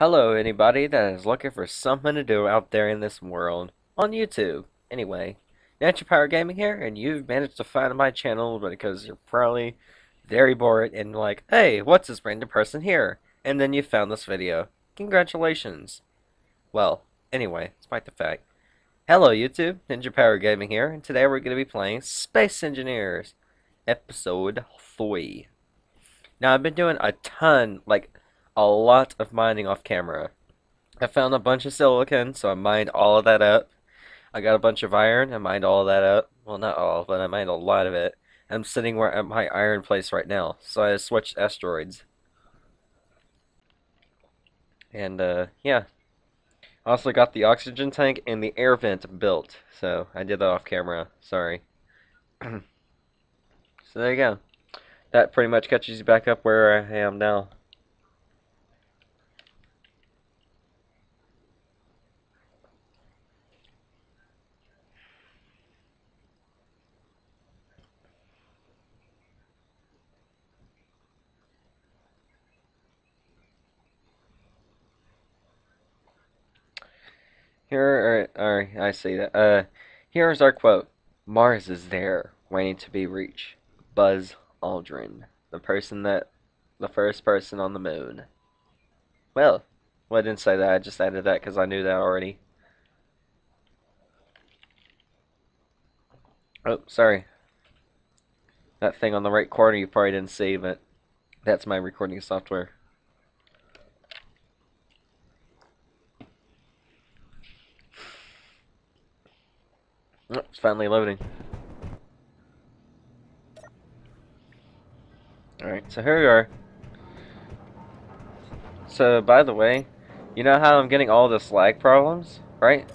Hello, anybody that is looking for something to do out there in this world on YouTube. Anyway, Natural Power Gaming here, and you've managed to find my channel because you're probably very bored and like, hey, what's this random person here? And then you found this video. Congratulations. Well, anyway, despite the fact. Hello, YouTube. Ninja Power Gaming here, and today we're going to be playing Space Engineers, Episode 3. Now, I've been doing a lot of mining off camera. I found a bunch of silicon, so I mined all of that up. I got a bunch of iron, I mined all of that up. Well, not all, but I mined a lot of it. I'm sitting where at my iron place right now, so I switched asteroids. And, yeah. I also got the oxygen tank and the air vent built, so I did that off camera. Sorry. So there you go. That pretty much catches you back up where I am now. I see that. Here's our quote. Mars is there, waiting to be reached. Buzz Aldrin, the first person on the moon. Well, I didn't say that. I just added that because I knew that already. Oh, sorry. That thing on the right corner you probably didn't see, but that's my recording software. Oh, it's finally loading. Alright, so here we are. So, by the way, you know how I'm getting all this lag problems, right?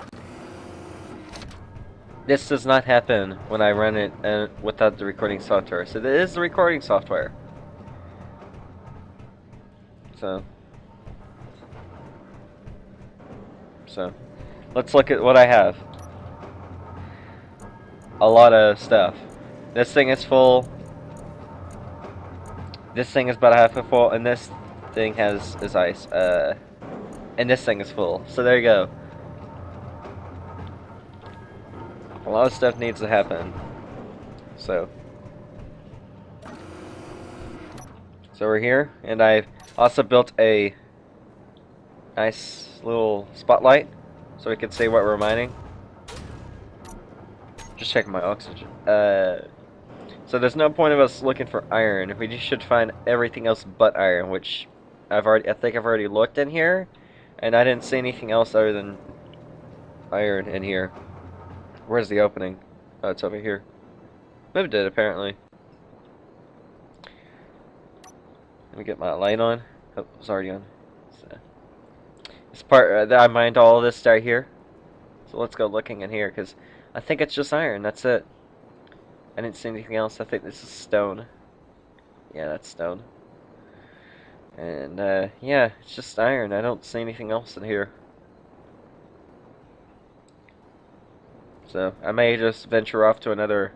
This does not happen when I run it without the recording software. So this is the recording software. So, so let's look at what I have. A lot of stuff. This thing is full. This thing is about half full, and this thing is ice. And this thing is full. So there you go. A lot of stuff needs to happen. So we're here, and I've also built a nice little spotlight so we can see what we're mining. Just checking my oxygen. So there's no point of us looking for iron. We just should find everything else but iron, which I think I've already looked in here, and I didn't see anything else other than iron in here. Where's the opening? Oh, it's over here. Moved it apparently. Let me get my light on. Oh, it's already on. This part I mined all of this right here. So let's go looking in here because I think it's just iron. That's it. I didn't see anything else. I think this is stone. Yeah, that's stone. And, yeah, it's just iron. I don't see anything else in here. So, I may just venture off to another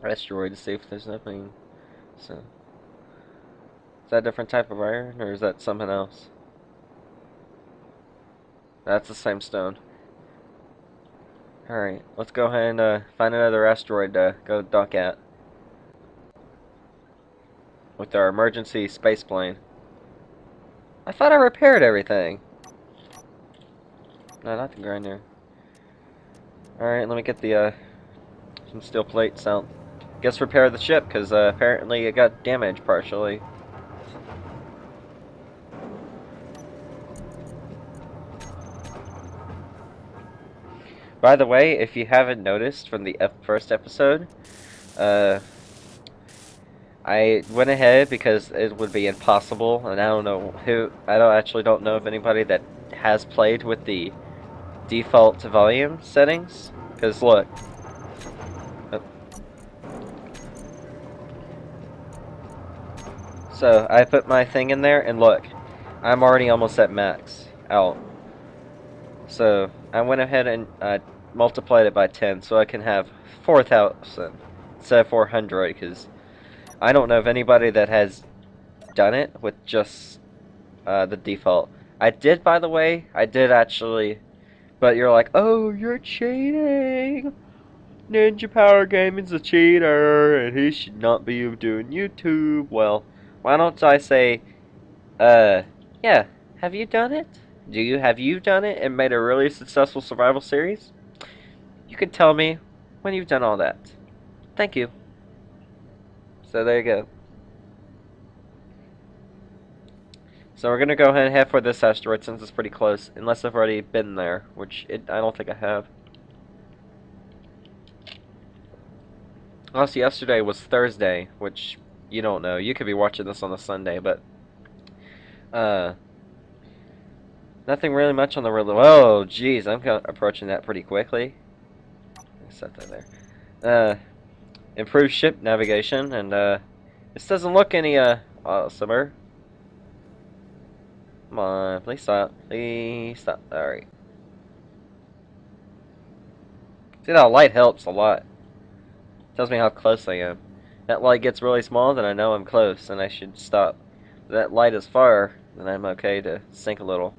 asteroid to see if there's nothing. So, is that a different type of iron, or is that something else? That's the same stone. Alright, let's go ahead and find another asteroid to go dock at. With our emergency space plane. I thought I repaired everything. No, not the grinder. Alright, let me get the some steel plates out. Guess repair the ship, because apparently it got damaged partially. By the way, if you haven't noticed from the first episode, uh, I went ahead because it would be impossible, and I don't know of anybody that has played with the default volume settings. Because look, oh. So I put my thing in there, and look, I'm already almost at max out. So I went ahead and multiplied it by 10 so I can have 4,000 instead of 400 because I don't know of anybody that has done it with just the default. I did, by the way. I did actually. But you're like, oh, you're cheating. Ninja Power Gaming's a cheater, and he should not be doing YouTube. Well, why don't I say, uh, yeah, have you done it? Have you done it and made a really successful survival series? You can tell me when you've done all that. Thank you. So there you go. So we're gonna go ahead and head for this asteroid since it's pretty close, unless I've already been there, which I don't think I have. Also, yesterday was Thursday, which you don't know. You could be watching this on a Sunday, but uh, nothing really much on the road. Oh, jeez, I'm approaching that pretty quickly. Set that there. Improved ship navigation, and this doesn't look any awesomer. Come on, please stop. Please stop. Alright. See, that light helps a lot. Tells me how close I am. That light gets really small, then I know I'm close, and I should stop. If that light is far, then I'm okay to sink a little.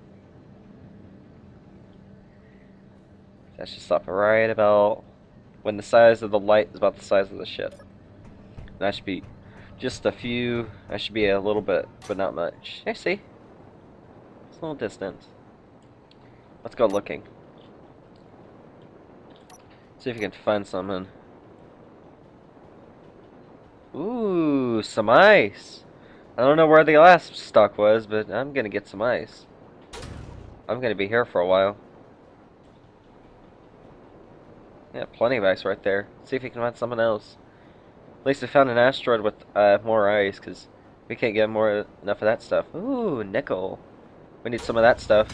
I should stop right about when the size of the light is about the size of the ship. And I should be just a few, I should be a little bit, but not much. I see. It's a little distant. Let's go looking. See if you can find something. Ooh, some ice. I don't know where the last stock was, but I'm gonna get some ice. I'm gonna be here for a while. Yeah, plenty of ice right there. See if you can find something else. At least I found an asteroid with more ice, because we can't get enough of that stuff. Ooh, nickel. We need some of that stuff.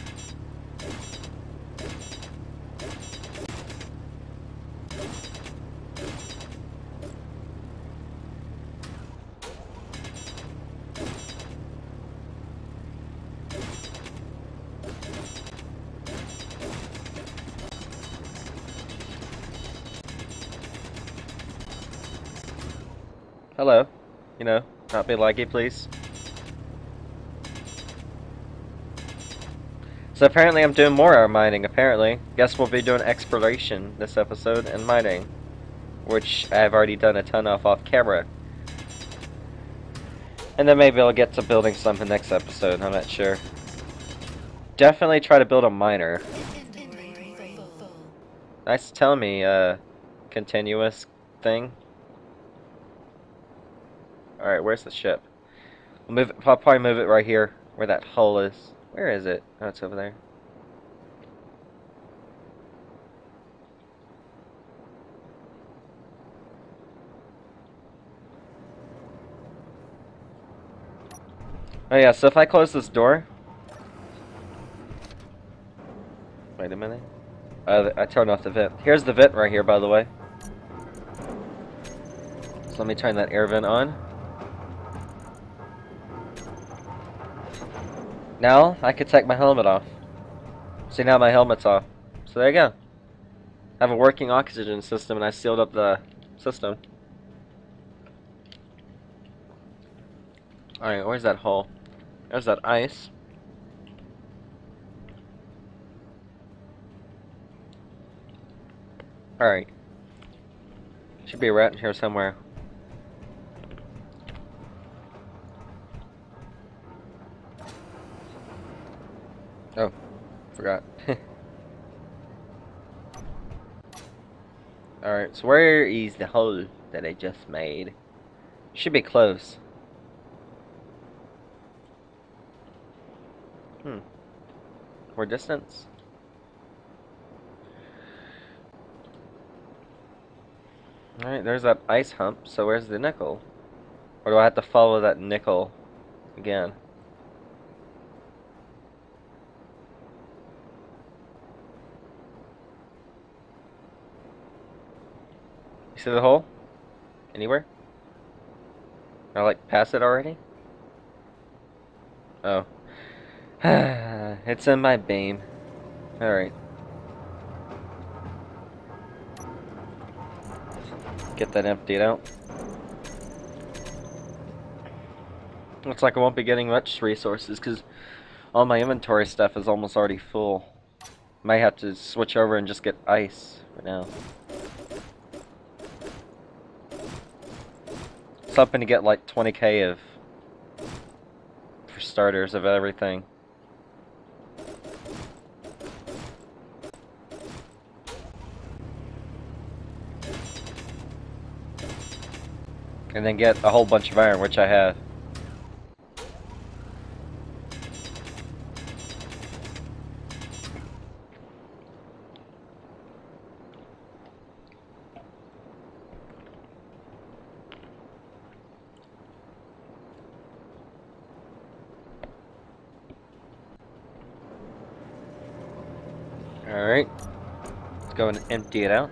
Hello. You know, not be laggy, please. So apparently I'm doing more mining, apparently. Guess we'll be doing exploration this episode and mining. Which I've already done a ton of off camera. And then maybe I'll get to building something next episode, I'm not sure. Definitely try to build a miner. Nice to tell me, continuous thing. Alright, where's the ship? I'll probably move it right here, where that hull is. Where is it? Oh, it's over there. Oh yeah, so if I close this door... Wait a minute. I turned off the vent. Here's the vent right here, by the way. So let me turn that air vent on. Now, I can take my helmet off. See, now my helmet's off. So there you go. I have a working oxygen system, and I sealed up the system. Alright, where's that hole? There's that ice. Alright. Should be a rat in here somewhere. Oh, forgot. Alright, so where is the hole that I just made? Should be close. More distance? Alright, there's that ice hump, so where's the nickel? Or do I have to follow that nickel again? You see the hole? Anywhere? I like pass it already? Oh. It's in my beam. Alright. Get that emptied out. Looks like I won't be getting much resources because All my inventory stuff is almost already full. Might have to switch over and just get ice for now. It's hoping to get like 20k of, for starters, of everything. And then get a whole bunch of iron, which I have. Alright. Let's go and empty it out.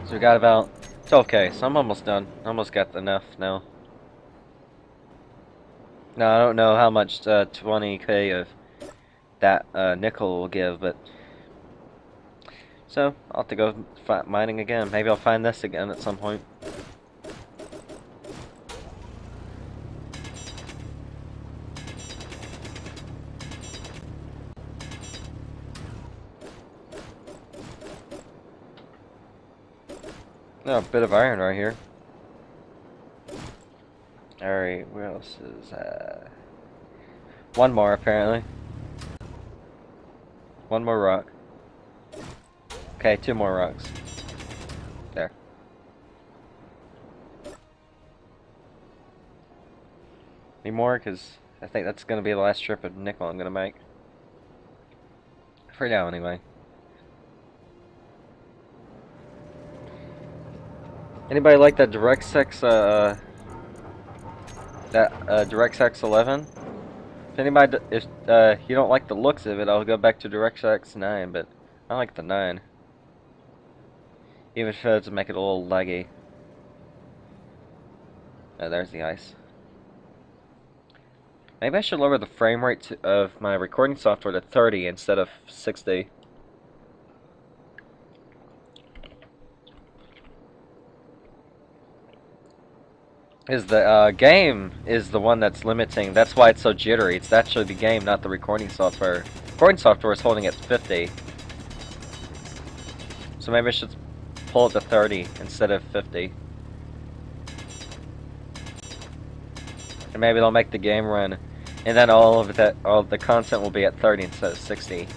So we got about 12k, so I'm almost done. Almost got enough now. Now, I don't know how much 20k of that nickel will give, but... So, I'll have to go mining again. Maybe I'll find this again at some point. Oh, a bit of iron right here. Alright, where else is one more apparently. One more rock. Okay, 2 more rocks. There. Any more? Because I think that's going to be the last strip of nickel I'm going to make. For now, anyway. Anybody like that DirectX, DirectX 11? If anybody, if you don't like the looks of it, I'll go back to DirectX 9, but I like the 9. Even if it does make it a little laggy. Oh, there's the ice. Maybe I should lower the frame rate of my recording software to 30 instead of 60. Is the game is the one that's limiting. That's why it's so jittery. It's actually the game, not the recording software. Recording software is holding it 50. So maybe I should pull it to 30 instead of 50. And maybe they'll make the game run, and then all of the content will be at 30 instead of 60.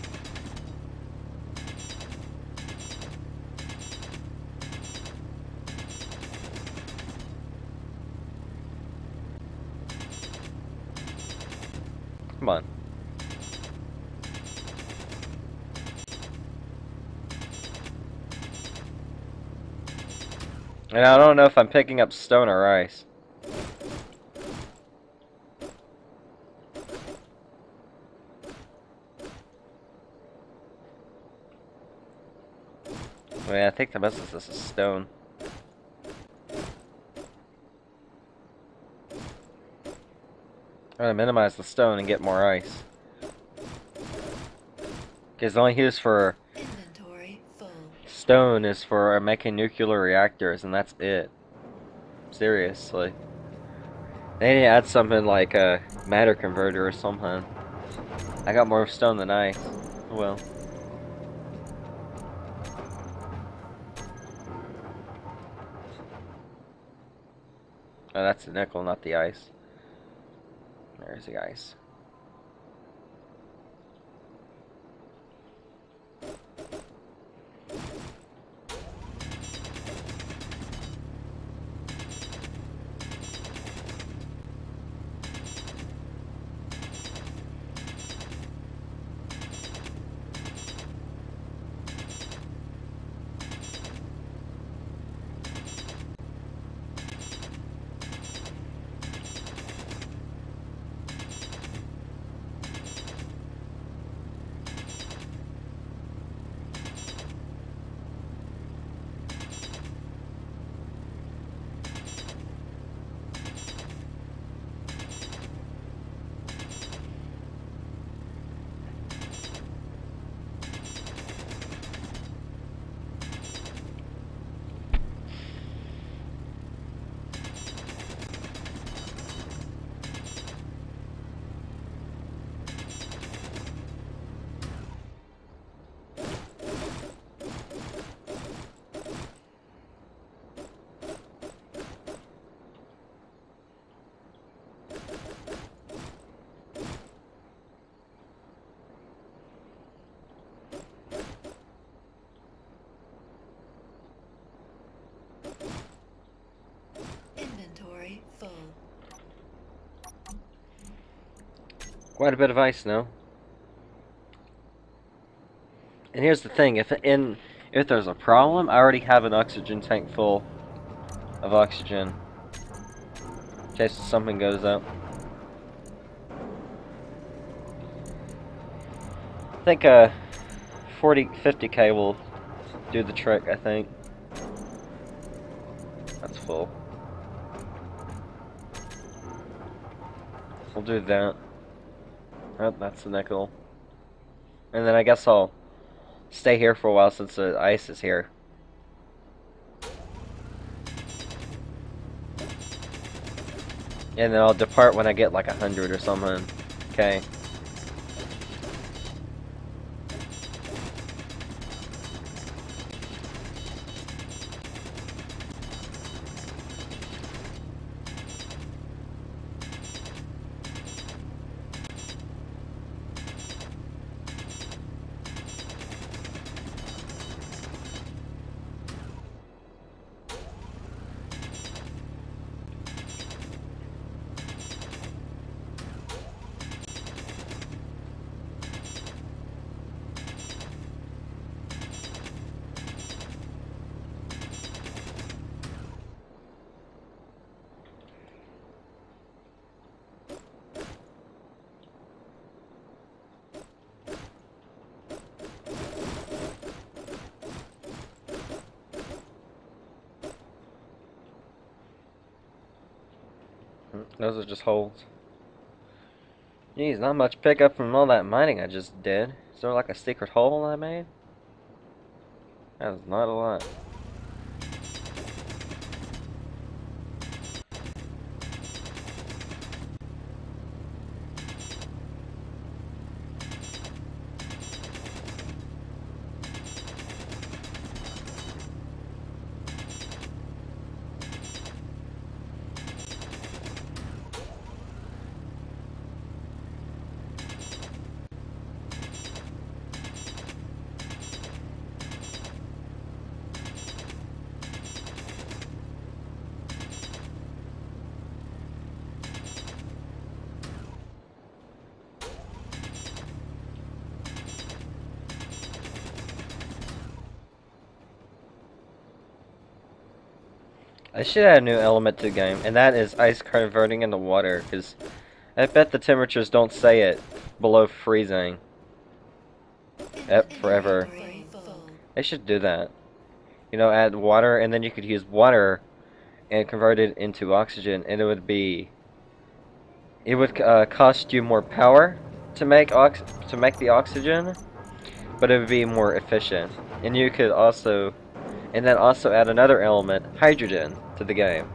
Come on. And I don't know if I'm picking up stone or ice. I mean, I think the best of this is stone. I'm gonna minimize the stone and get more ice. Because the only use for stone is for making nuclear reactors, and that's it. Seriously. They need to add something like a matter converter or something. I got more stone than ice. Oh well. Oh, that's the nickel, not the ice. There's the ice. Quite a bit of ice now. And here's the thing, if there's a problem, I already have an oxygen tank full of oxygen. In case something goes up. I think 50k will do the trick, I think. That's full. We'll do that. Oh, that's the nickel. And then I guess I'll stay here for a while since the ice is here. And then I'll depart when I get like 100 or something. Okay. Those are just holes. Geez, not much pickup from all that mining I just did. Is there like a secret hole I made? That is not a lot. I should add a new element to the game, and that is ice converting into water, because I bet the temperatures don't say it below freezing. Forever. They should do that. You know, add water, and then you could use water and convert it into oxygen, and it would cost you more power to make the oxygen, but it would be more efficient. And you could also, and then also add another element, hydrogen, to the game.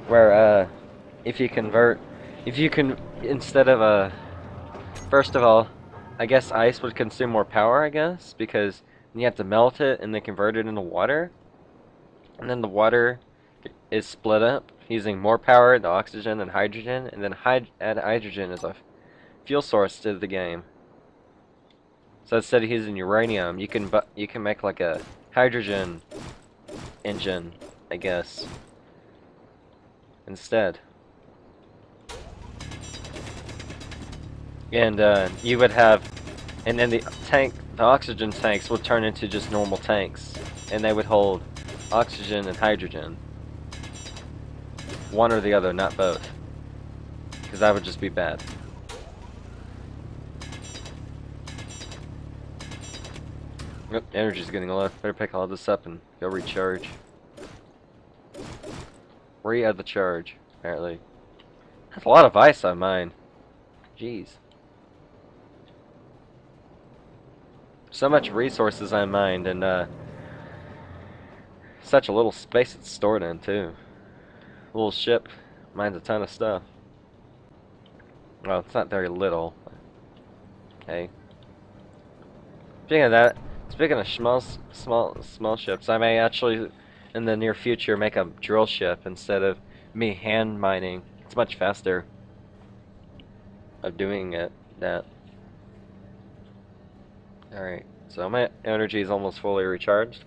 Where if you can, instead of first of all, I guess ice would consume more power, I guess, because you have to melt it and then convert it into water. And then the water is split up using more power, the oxygen and hydrogen, and then add hydrogen as a fuel source to the game. So instead of using uranium, you can make like a hydrogen engine, I guess, instead. And you would have, and then the oxygen tanks would turn into just normal tanks, and they would hold oxygen and hydrogen. One or the other, not both. Because that would just be bad. Yep, energy's getting low. Better pick all this up and go recharge. At the charge, apparently. That's a lot of ice on mine. Jeez. So much resources I mined, and such a little space it's stored in, too. Little ship mines a ton of stuff. Well, it's not very little. Okay. Speaking of small ships, I may actually, in the near future, make a drill ship instead of me hand mining. It's much faster of doing that. Alright, so my energy is almost fully recharged.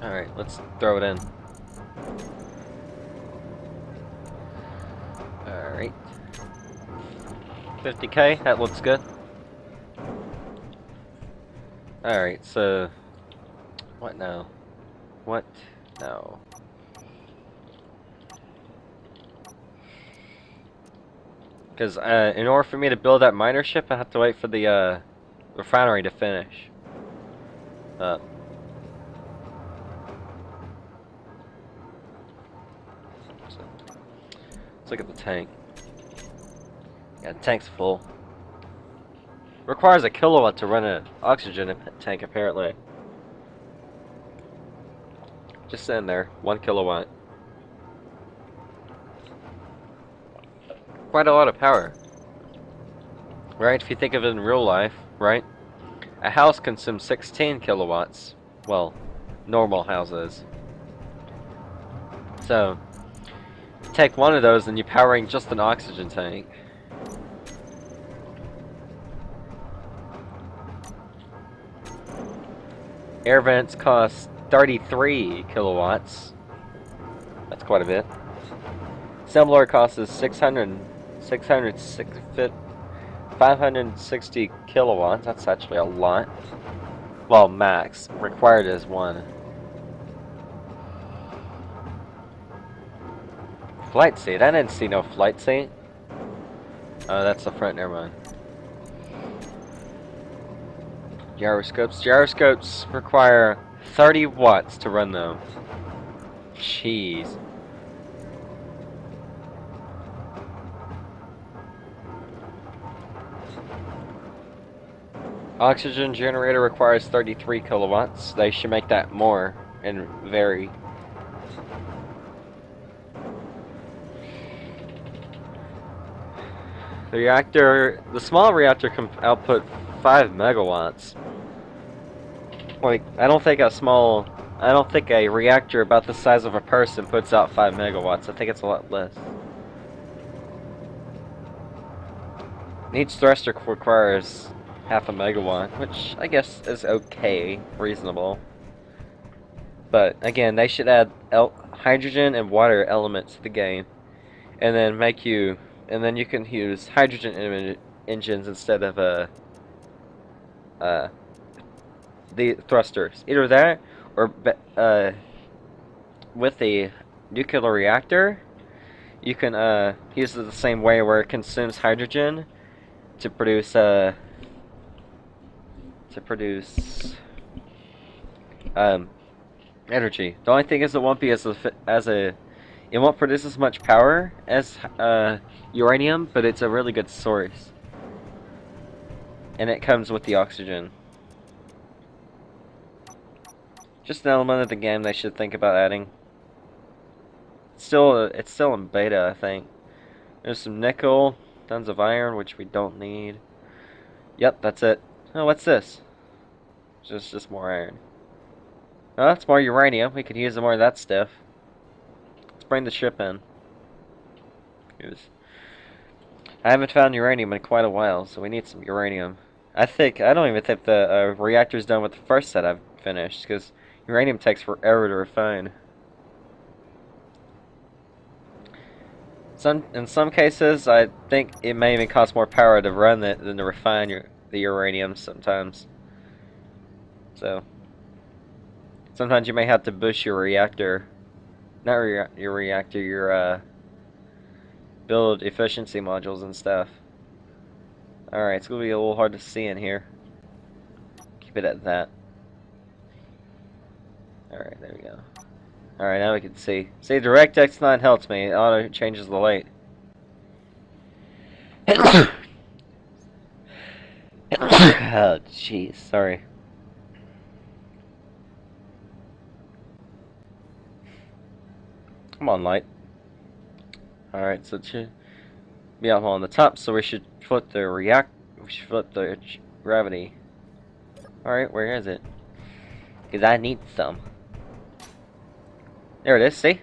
Alright, let's throw it in. Alright. 50k, that looks good. Alright, so... What now? What? No. Because in order for me to build that miner ship, I have to wait for the refinery to finish. Let's look at the tank. Yeah, the tank's full. Requires a kilowatt to run an oxygen tank, apparently. Just sitting there, 1 kilowatt. Quite a lot of power. Right, if you think of it in real life, right? A house consumes 16 kilowatts. Well, normal houses. So, you take one of those and you're powering just an oxygen tank. Air vents cost 33 kilowatts. That's quite a bit. Similar cost is 560 kilowatts. That's actually a lot. Well, max. Required is 1. Flight seat. I didn't see no flight seat. Oh, that's the front. Never mind. Gyroscopes. Gyroscopes require 30 watts to run them. Jeez. Oxygen generator requires 33 kilowatts. They should make that more and vary. The reactor, the small reactor can output 5 megawatts. Like, I don't think a reactor about the size of a person puts out 5 megawatts. I think it's a lot less. Each thruster requires half a megawatt, which I guess is okay, reasonable. But again, they should add hydrogen and water elements to the game, and then you can use hydrogen engines instead of the thrusters. Either that, or with the nuclear reactor, you can use it the same way where it consumes hydrogen to produce energy. The only thing is it won't be it won't produce as much power as uranium, but it's a really good source. And it comes with the oxygen. Just an element of the game they should think about adding. It's still in beta, I think. There's some nickel, tons of iron, which we don't need. Yep, that's it. Oh, what's this? Just more iron. Oh, that's more uranium. We could use more of that stuff. Let's bring the ship in. I haven't found uranium in quite a while, so we need some uranium. I don't even think the reactor's done with the first set I've finished, because uranium takes forever to refine. In some cases, I think it may even cost more power to run it than to refine the uranium sometimes. So, sometimes you may have to boost your reactor. Not your reactor, your build efficiency modules and stuff. Alright, it's going to be a little hard to see in here. Keep it at that. Alright, there we go. Alright, now we can see. See, DirectX 9 helps me. It auto changes the light. Oh, jeez, sorry. Come on, light. Alright, so it should be up on the top, so we should flip the gravity. Alright, where is it? Because I need some. There it is, see?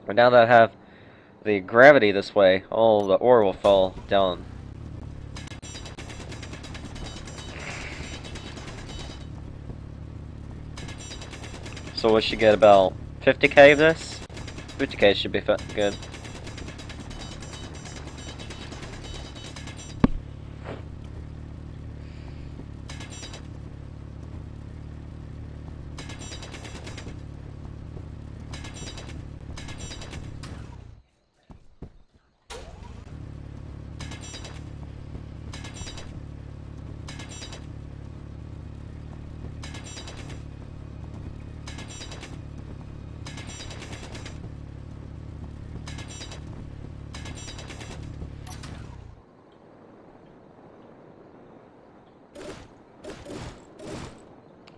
But now that I have the gravity this way, all the ore will fall down. So we should get about 50k of this? 50k should be good.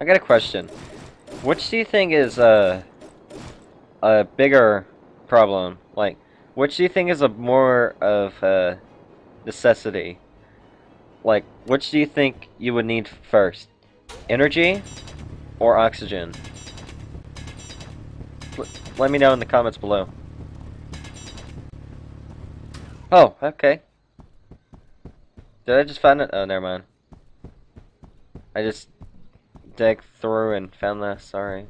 I got a question. Which do you think is a bigger problem? Like, which do you think is a more of a necessity? Like, which do you think you would need first? Energy or oxygen? Let me know in the comments below. Oh, okay. Did I just find it? Oh, never mind. I just dug through and found that. Sorry.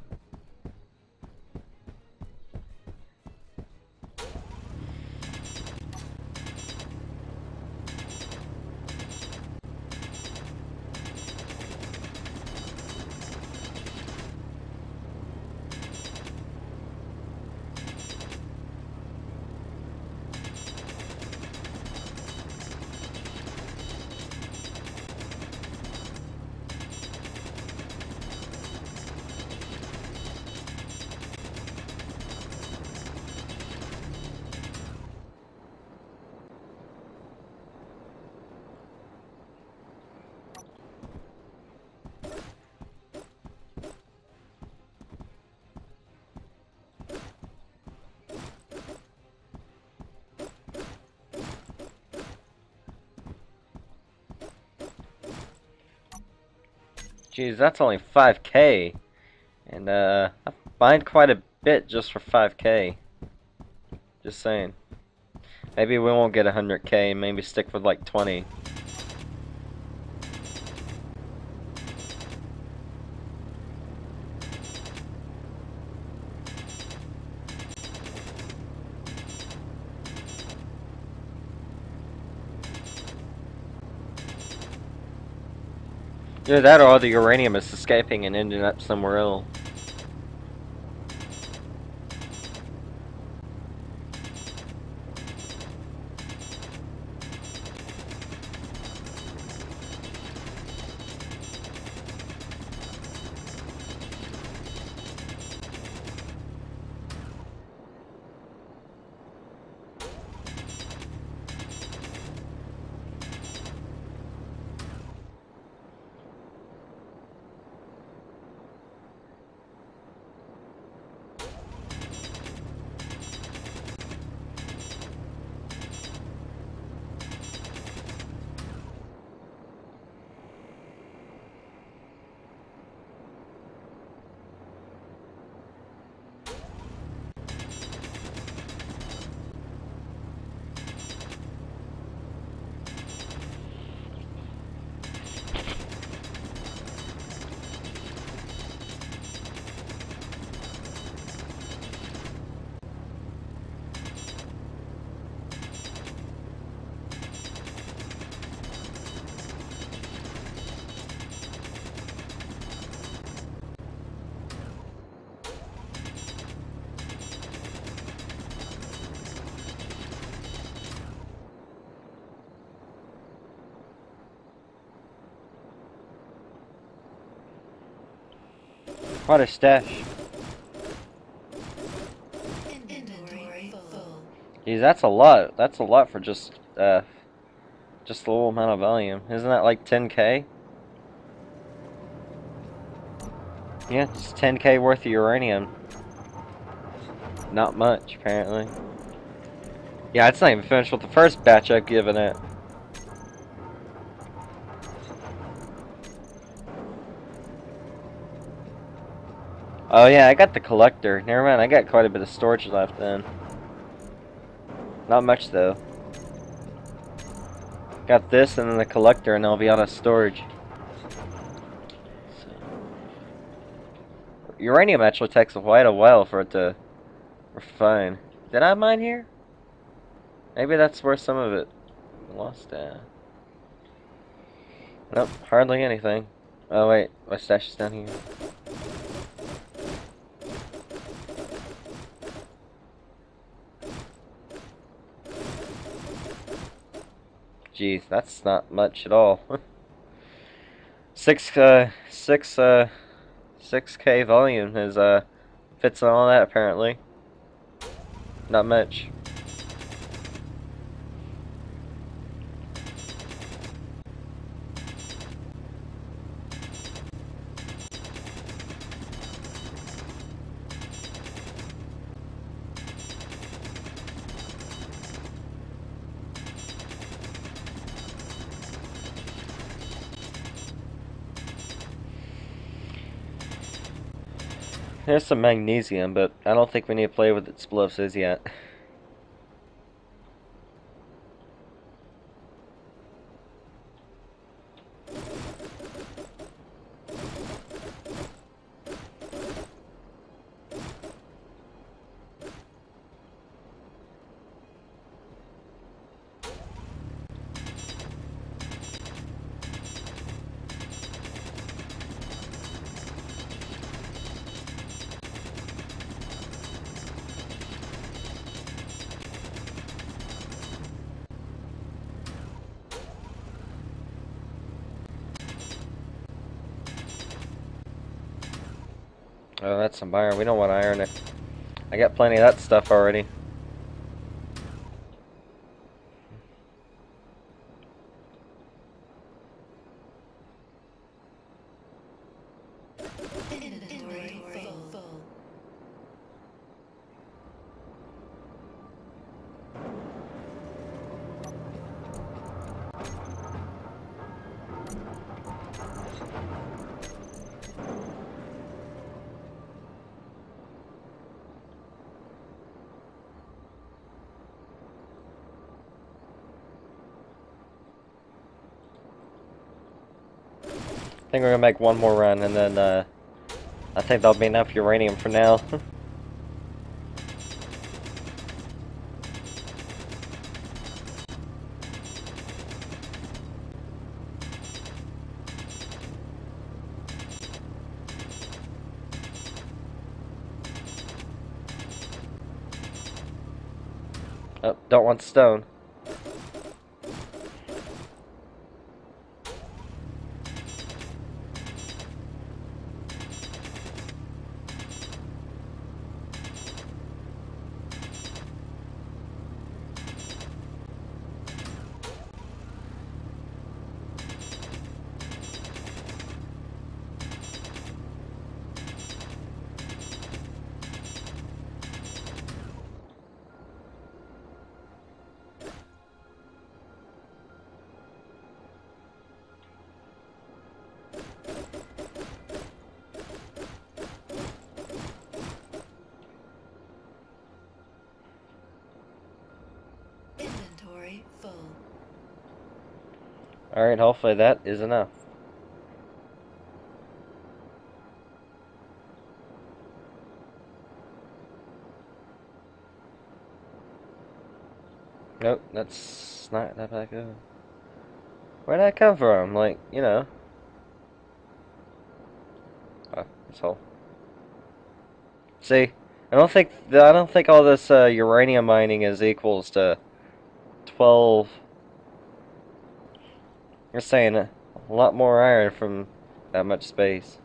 Jeez, that's only 5k. And, I find quite a bit just for 5k. Just saying. Maybe we won't get 100k, maybe stick with like 20. Either that or all the uranium is escaping and ending up somewhere else. What a stash. Geez, that's a lot. That's a lot for just a little amount of volume. Isn't that like 10k? Yeah, it's 10k worth of uranium. Not much, apparently. Yeah, it's not even finished with the first batch I've given it. Oh yeah, I got the collector. Never mind, I got quite a bit of storage left then. Not much though. Got this and then the collector and I'll be out of storage. So, uranium actually takes quite a while for it to refine. Did I mine here? Maybe that's where some of it lost at. Nope, hardly anything. Oh wait, my stash is down here. Jeez, that's not much at all. 6K volume is fits on all that apparently. Not much. There's some magnesium, but I don't think we need to play with explosives yet. Oh, that's some iron. We don't want iron. I got plenty of that stuff already. I think we're gonna make one more run, and then I think that'll be enough uranium for now. Oh, don't want stone. Alright, hopefully that is enough. Nope, that's not that good. Where'd that come from? Like, you know. Oh, this hole. See, I don't think all this uranium mining is equals to 12. You're saying a lot more iron from that much space.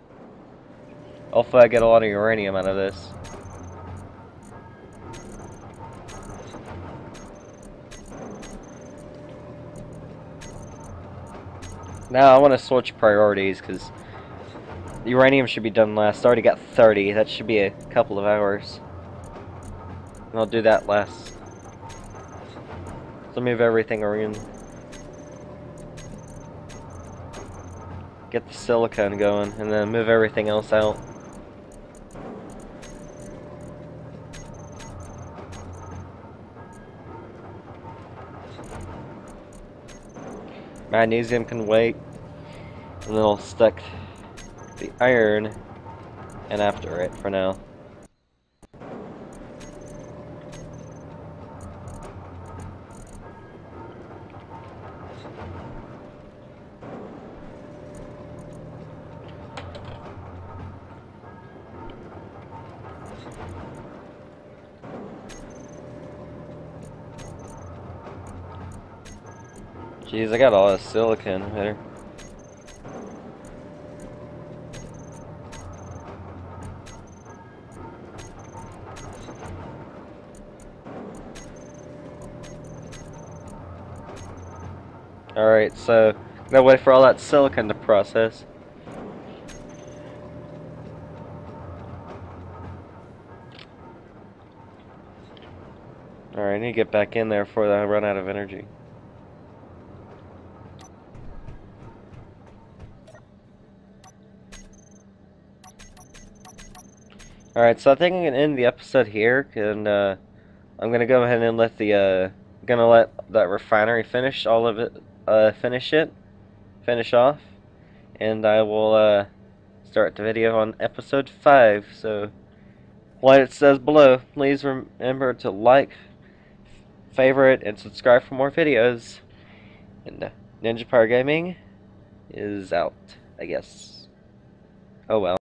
Hopefully I get a lot of uranium out of this. Now I want to switch priorities because the uranium should be done last. I already got 30. That should be a couple of hours. And I'll do that last. So move everything around. Get the silicone going, and then move everything else out. Magnesium can wait. And then I'll stack the iron and after it for now. Jeez, I got all this silicon here. Alright, so I'm gonna wait for all that silicon to process. Alright, I need to get back in there before I run out of energy. Alright, so I think I'm gonna end the episode here, and I'm gonna go ahead and let that refinery finish all of it, finish off, and I will start the video on episode 5. So, like it says below, please remember to like, favorite, and subscribe for more videos. And Ninja Power Gaming is out, I guess. Oh well.